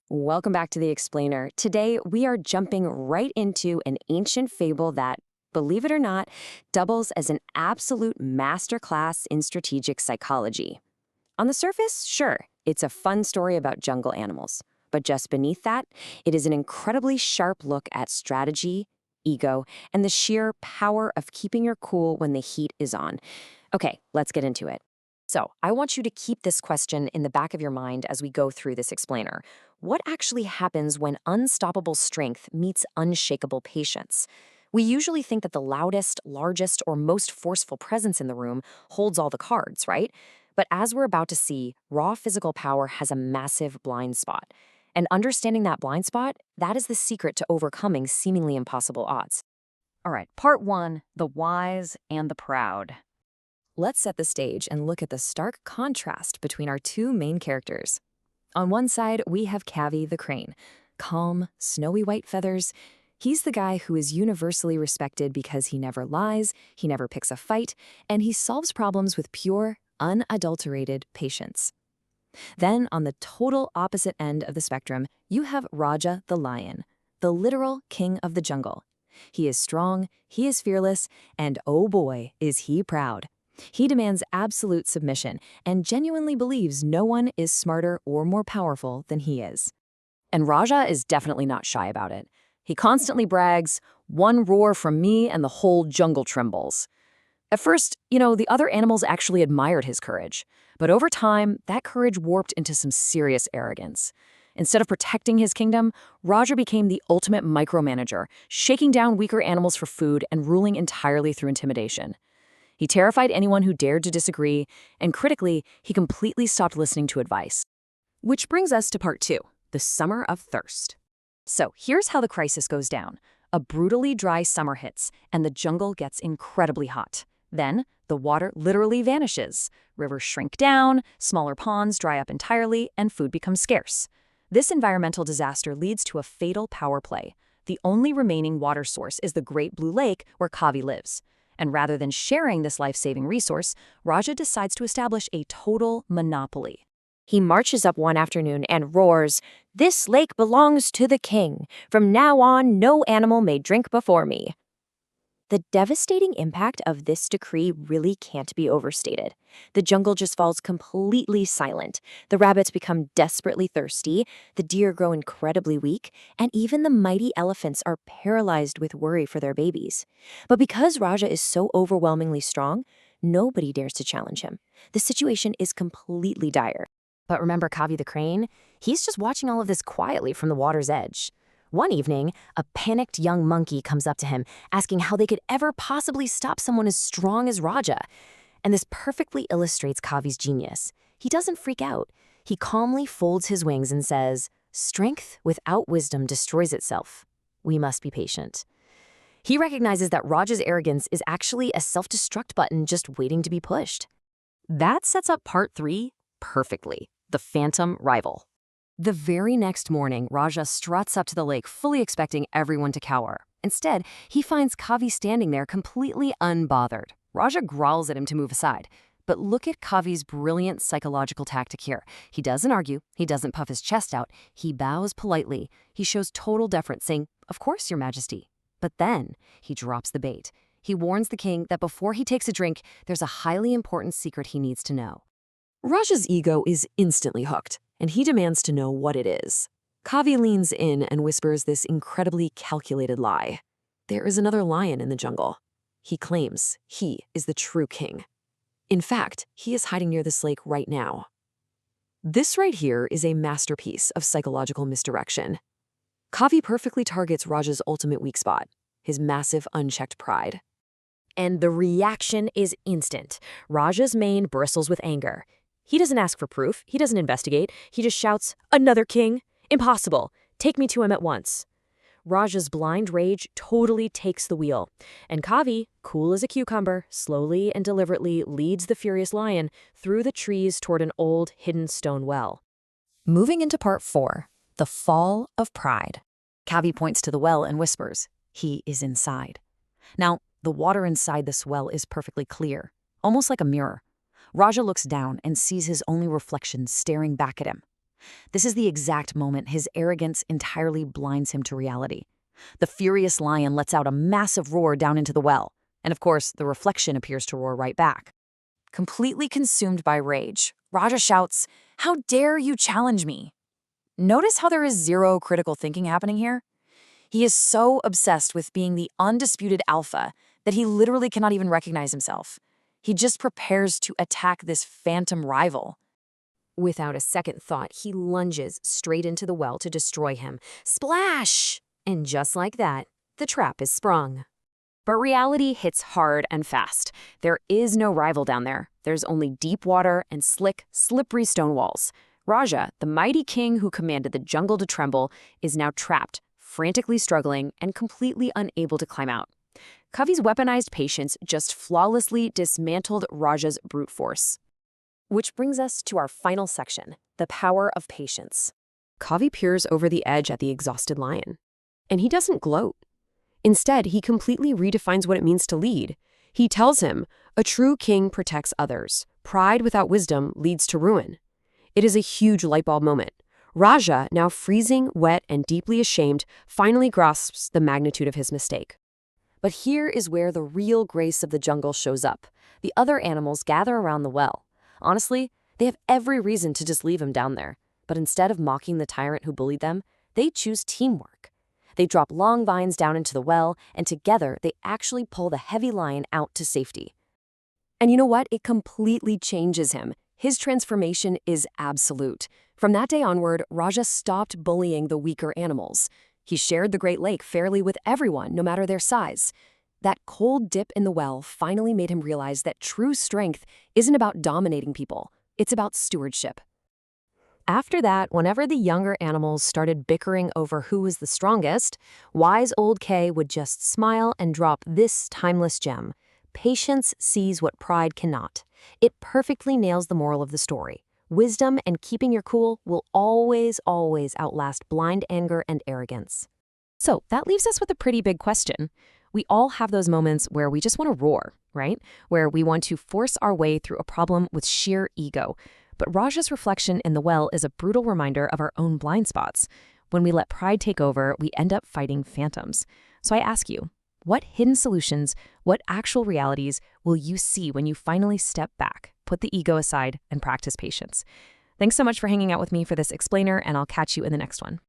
Welcome back to The Explainer. Today, we are jumping right into an ancient fable that, believe it or not, doubles as an absolute masterclass in strategic psychology. On the surface, sure, it's a fun story about jungle animals. But just beneath that, it is an incredibly sharp look at strategy, ego, and the sheer power of keeping your cool when the heat is on. Okay, let's get into it. So, I want you to keep this question in the back of your mind as we go through this explainer. What actually happens when unstoppable strength meets unshakable patience? We usually think that the loudest, largest, or most forceful presence in the room holds all the cards, right? But as we're about to see, raw physical power has a massive blind spot. And understanding that blind spot, that is the secret to overcoming seemingly impossible odds. All right, part one, the wise and the proud. Let's set the stage and look at the stark contrast between our two main characters. On one side, we have Kavi the crane. Calm, snowy white feathers. He's the guy who is universally respected because he never lies, he never picks a fight, and he solves problems with pure, unadulterated patience. Then, on the total opposite end of the spectrum, you have Raja the lion, the literal king of the jungle. He is strong, he is fearless, and oh boy, is he proud. He demands absolute submission and genuinely believes no one is smarter or more powerful than he is. And Raja is definitely not shy about it. He constantly brags, "One roar from me and the whole jungle trembles." At first, the other animals actually admired his courage. But over time, that courage warped into some serious arrogance. Instead of protecting his kingdom, Raja became the ultimate micromanager, shaking down weaker animals for food and ruling entirely through intimidation. He terrified anyone who dared to disagree, and critically, he completely stopped listening to advice. Which brings us to part two, the summer of thirst. So here's how the crisis goes down. A brutally dry summer hits, and the jungle gets incredibly hot. Then, the water literally vanishes. Rivers shrink down, smaller ponds dry up entirely, and food becomes scarce. This environmental disaster leads to a fatal power play. The only remaining water source is the Great Blue Lake where Kavi lives. And rather than sharing this life-saving resource, Raja decides to establish a total monopoly. He marches up one afternoon and roars, "This lake belongs to the king. From now on, no animal may drink before me." The devastating impact of this decree really can't be overstated. The jungle just falls completely silent. The rabbits become desperately thirsty, the deer grow incredibly weak, and even the mighty elephants are paralyzed with worry for their babies. But because Raja is so overwhelmingly strong, nobody dares to challenge him. The situation is completely dire. But remember Kavi the crane? He's just watching all of this quietly from the water's edge. One evening, a panicked young monkey comes up to him, asking how they could ever possibly stop someone as strong as Raja. And this perfectly illustrates Kavi's genius. He doesn't freak out. He calmly folds his wings and says, "Strength without wisdom destroys itself. We must be patient." He recognizes that Raja's arrogance is actually a self-destruct button just waiting to be pushed. That sets up part three perfectly, the phantom rival. The very next morning, Raja struts up to the lake fully expecting everyone to cower. Instead, he finds Kavi standing there completely unbothered. Raja growls at him to move aside. But look at Kavi's brilliant psychological tactic here. He doesn't argue, he doesn't puff his chest out, he bows politely. He shows total deference, saying, "Of course, Your Majesty." But then, he drops the bait. He warns the king that before he takes a drink, there's a highly important secret he needs to know. Raja's ego is instantly hooked, and he demands to know what it is. Kavi leans in and whispers this incredibly calculated lie. There is another lion in the jungle. He claims he is the true king. In fact, he is hiding near this lake right now. This right here is a masterpiece of psychological misdirection. Kavi perfectly targets Raja's ultimate weak spot, his massive unchecked pride. And the reaction is instant. Raja's mane bristles with anger. He doesn't ask for proof, he doesn't investigate, he just shouts, "Another king? Impossible! Take me to him at once." Raja's blind rage totally takes the wheel, and Kavi, cool as a cucumber, slowly and deliberately leads the furious lion through the trees toward an old, hidden stone well. Moving into part four, the fall of pride. Kavi points to the well and whispers, "He is inside." Now, the water inside this well is perfectly clear, almost like a mirror. Raja looks down and sees his only reflection staring back at him. This is the exact moment his arrogance entirely blinds him to reality. The furious lion lets out a massive roar down into the well, and of course, the reflection appears to roar right back. Completely consumed by rage, Raja shouts, "How dare you challenge me?" Notice how there is zero critical thinking happening here? He is so obsessed with being the undisputed alpha that he literally cannot even recognize himself. He just prepares to attack this phantom rival. Without a second thought, he lunges straight into the well to destroy him. Splash! And just like that, the trap is sprung. But reality hits hard and fast. There is no rival down there. There's only deep water and slick, slippery stone walls. Raja, the mighty king who commanded the jungle to tremble, is now trapped, frantically struggling and completely unable to climb out. Kavi's weaponized patience just flawlessly dismantled Raja's brute force. Which brings us to our final section, the power of patience. Kavi peers over the edge at the exhausted lion. And he doesn't gloat. Instead, he completely redefines what it means to lead. He tells him, a true king protects others. Pride without wisdom leads to ruin. It is a huge lightbulb moment. Raja, now freezing, wet, and deeply ashamed, finally grasps the magnitude of his mistake. But here is where the real grace of the jungle shows up. The other animals gather around the well. Honestly, they have every reason to just leave him down there. But instead of mocking the tyrant who bullied them, they choose teamwork. They drop long vines down into the well, and together they actually pull the heavy lion out to safety. And you know what? It completely changes him. His transformation is absolute. From that day onward, Raja stopped bullying the weaker animals. He shared the Great Lake fairly with everyone, no matter their size. That cold dip in the well finally made him realize that true strength isn't about dominating people. It's about stewardship. After that, whenever the younger animals started bickering over who was the strongest, wise old K would just smile and drop this timeless gem. Patience sees what pride cannot. It perfectly nails the moral of the story. Wisdom and keeping your cool will always, always outlast blind anger and arrogance. So that leaves us with a pretty big question. We all have those moments where we just want to roar, right? Where we want to force our way through a problem with sheer ego. But Raja's reflection in the well is a brutal reminder of our own blind spots. When we let pride take over, we end up fighting phantoms. So I ask you, what hidden solutions, what actual realities will you see when you finally step back, put the ego aside, and practice patience? Thanks so much for hanging out with me for this explainer, and I'll catch you in the next one.